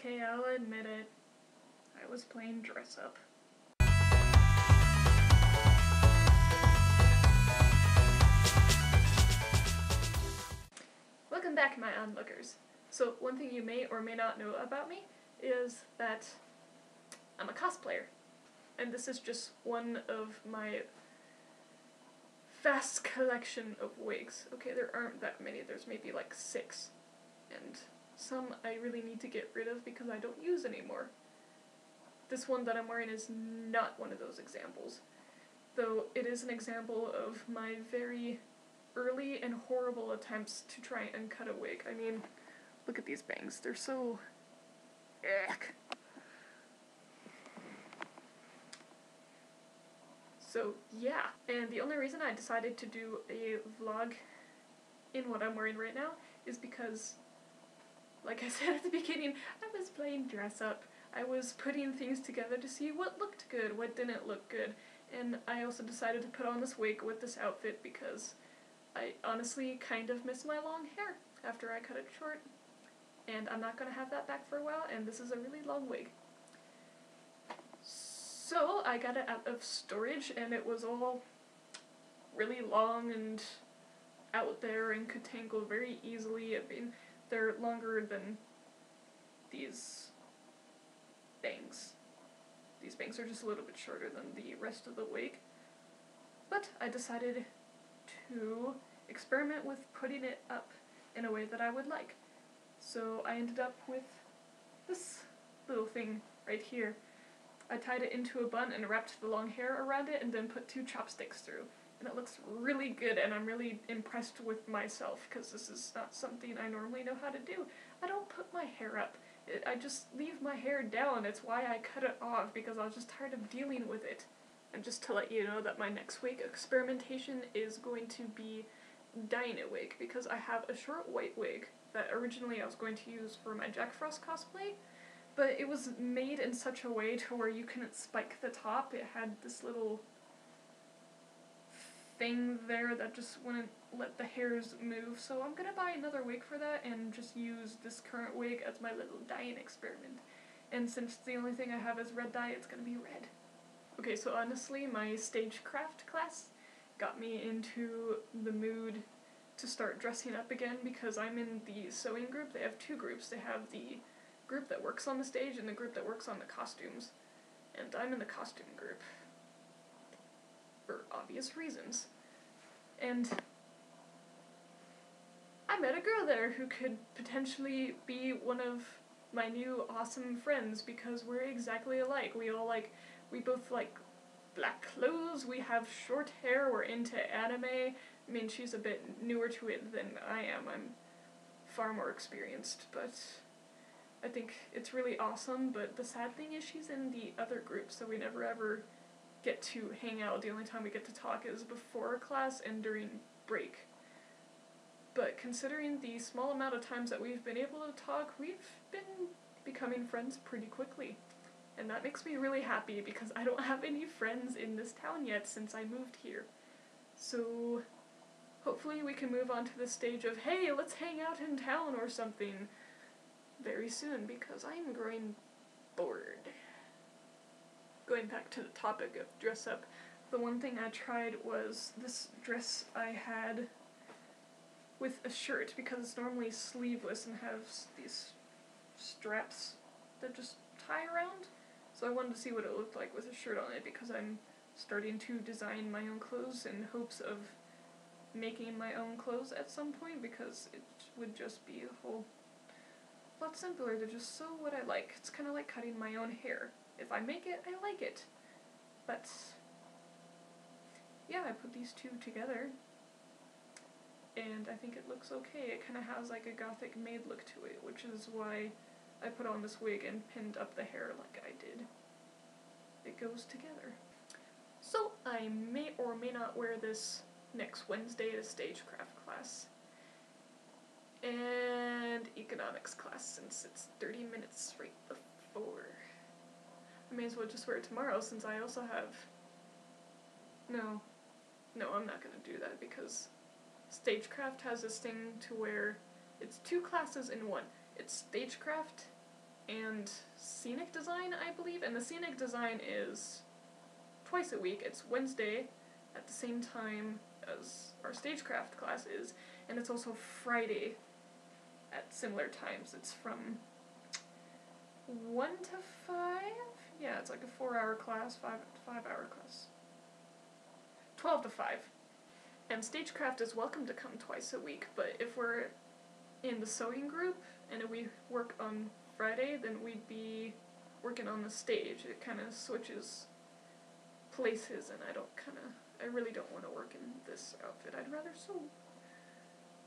Okay, I'll admit it. I was playing dress up. Welcome back, my onlookers. So, one thing you may or may not know about me is that I'm a cosplayer. And this is just one of my vast collection of wigs. Okay, there aren't that many, there's maybe like 6. And some I really need to get rid of because I don't use anymore. This one that I'm wearing is not one of those examples. Though it is an example of my very early and horrible attempts to try and cut a wig. I mean, look at these bangs. They're so... ugh. So, yeah. And the only reason I decided to do a vlog in what I'm wearing right now is because, like I said at the beginning, I was playing dress up. I was putting things together to see what looked good, what didn't look good. And I also decided to put on this wig with this outfit because I honestly kind of miss my long hair after I cut it short. And I'm not gonna have that back for a while, and this is a really long wig. So I got it out of storage, and it was all really long and out there and could tangle very easily. I mean, they're longer than these bangs. These bangs are just a little bit shorter than the rest of the wig. But I decided to experiment with putting it up in a way that I would like. So I ended up with this little thing right here. I tied it into a bun and wrapped the long hair around it and then put 2 chopsticks through. And it looks really good, and I'm really impressed with myself because this is not something I normally know how to do. I don't put my hair up. I just leave my hair down. It's why I cut it off, because I was just tired of dealing with it. And just to let you know that my next wig experimentation is going to be dyeing a wig, because I have a short white wig that originally I was going to use for my Jack Frost cosplay, but it was made in such a way to where you couldn't spike the top. It had this little thing there that just wouldn't let the hairs move, so I'm gonna buy another wig for that and just use this current wig as my little dyeing experiment. And since the only thing I have is red dye, it's gonna be red. Okay, so honestly, my stagecraft class got me into the mood to start dressing up again because I'm in the sewing group. They have 2 groups. They have the group that works on the stage and the group that works on the costumes. And I'm in the costume group. For obvious reasons. And I met a girl there who could potentially be one of my new awesome friends because we're exactly alike. We both like black clothes, we have short hair, we're into anime. I mean, she's a bit newer to it than I am. I'm far more experienced, but I think it's really awesome. But the sad thing is she's in the other group, so we never ever get to hang out. The only time we get to talk is before class and during break. But considering the small amount of times that we've been able to talk, we've been becoming friends pretty quickly. And that makes me really happy because I don't have any friends in this town yet since I moved here. So hopefully we can move on to the stage of, hey, let's hang out in town or something very soon because I'm growing bored. Going back to the topic of dress up, the one thing I tried was this dress I had with a shirt because it's normally sleeveless and has these straps that just tie around. So I wanted to see what it looked like with a shirt on it because I'm starting to design my own clothes in hopes of making my own clothes at some point because it would just be a whole lot simpler to just sew what I like. It's kind of like cutting my own hair. If I make it, I like it. But yeah, I put these 2 together and I think it looks okay. It kind of has like a gothic maid look to it, which is why I put on this wig and pinned up the hair like I did. It goes together. So I may or may not wear this next Wednesday to stagecraft class and economics class since it's 30 minutes right before. I may as well just wear it tomorrow since I also have... No, I'm not gonna do that because stagecraft has this thing to where it's 2 classes in one. It's stagecraft and scenic design, I believe. And the scenic design is twice a week. It's Wednesday at the same time as our stagecraft class is, and it's also Friday at similar times. It's from 1 to 5? Yeah, it's like a 4-hour class, 5-hour class. 12 to 5. And stagecraft is welcome to come twice a week, but if we're in the sewing group and we work on Friday, then we'd be working on the stage. It kind of switches places, and I really don't want to work in this outfit. I'd rather sew.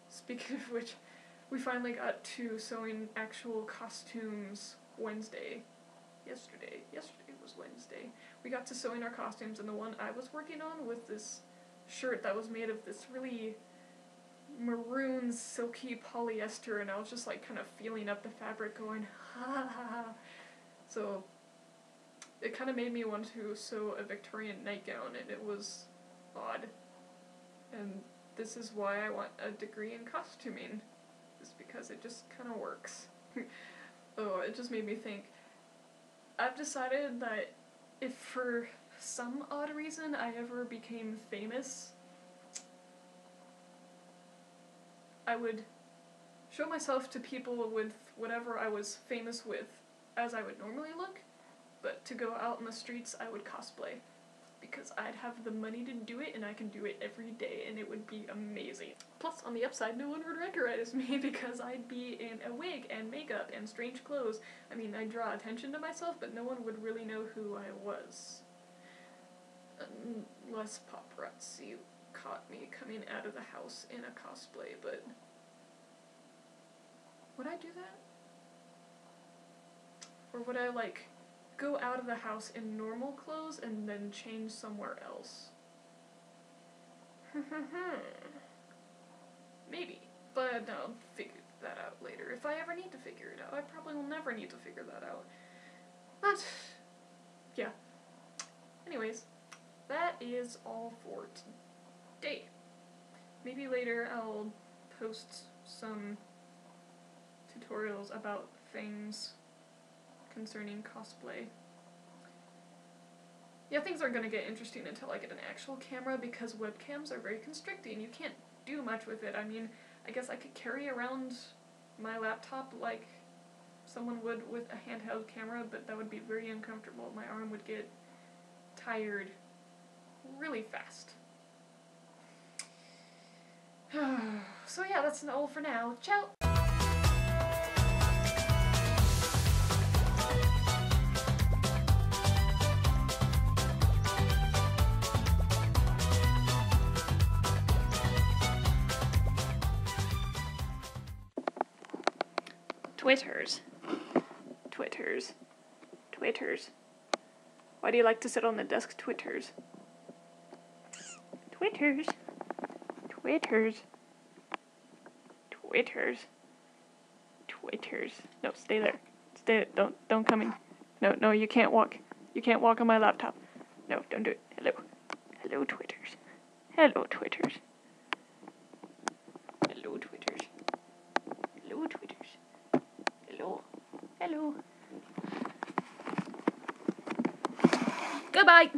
Speaking of which, we finally got to sewing actual costumes Wednesday. Yesterday was Wednesday. We got to sewing our costumes, and the one I was working on was this shirt that was made of this really maroon silky polyester, and I was just like kind of feeling up the fabric going ha ha ha. So it kind of made me want to sew a Victorian nightgown, and it was odd. And this is why I want a degree in costuming, just because it just kind of works. Oh, it just made me think. I've decided that if for some odd reason I ever became famous, I would show myself to people with whatever I was famous with as I would normally look, but to go out in the streets I would cosplay, because I'd have the money to do it and I can do it every day and it would be amazing. Plus, on the upside, no one would recognize me because I'd be in a wig and makeup and strange clothes. I mean, I'd draw attention to myself, but no one would really know who I was. Unless paparazzi caught me coming out of the house in a cosplay, but would I do that? Or would I, like, go out of the house in normal clothes and then change somewhere else? Maybe. But I'll figure that out later. If I ever need to figure it out. I probably will never need to figure that out. But, yeah. Anyways, that is all for today. Maybe later I'll post some tutorials about things concerning cosplay. Yeah, things are gonna get interesting until I get an actual camera, because webcams are very constricting. You can't do much with it. I mean, I guess I could carry around my laptop like someone would with a handheld camera, but that would be very uncomfortable. My arm would get tired really fast. So yeah, that's all for now. Ciao! Twitters. Why do you like to sit on the desk? Twitters. No, stay there. Don't come in. No, you can't walk. You can't walk on my laptop. No, don't do it. Hello, Twitters. Hello. Goodbye.